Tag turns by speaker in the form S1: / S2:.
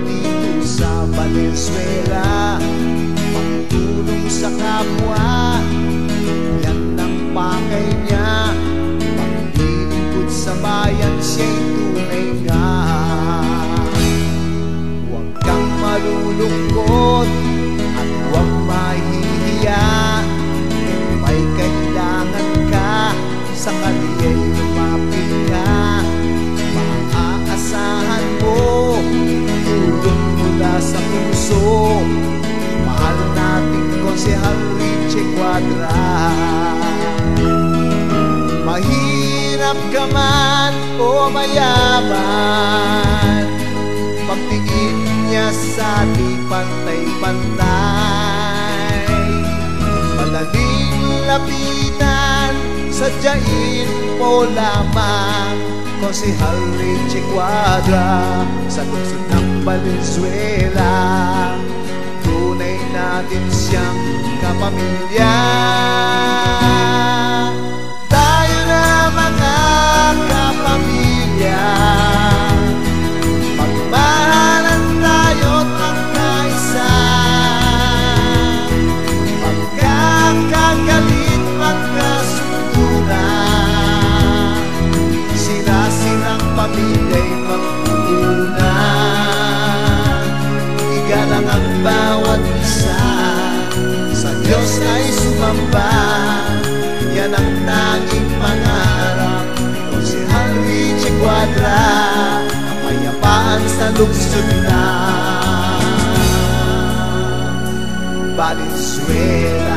S1: dito sa Valenzuela. Pagtulong sa kapwa, yan ang pakay niya. Paglilingkod sa bayan, siya'y tunay nga. Huwag kang malulungkot at huwag mahihiya. Kung may kailangan ka, sa kaniya'y lumapit ka. Maaasahan mo tulong mula sa puso. Mahal nating Konsehal Richie Cuadra. Mahirap ka man o mayaman, pagtingin niya sa di pantay-pantay. Madaling lapitan, sadyain mo lamang Konsehal Richie Cuadra sa lungsod ng Valenzuela. Tunay natin siyang kapamilya. Tayo na mga kapamilya, magmahalan tayo't magkaisa. Magkakagalit, magkasunduran, sira-sirang pamilya'y magpupunan. Igalang ang bawat isa, sa Diyos ay sumamba. Yan ang tanging pangarap ni Konsehal Richie Cuadra, kapayapaan sa lungsod na Valenzuela.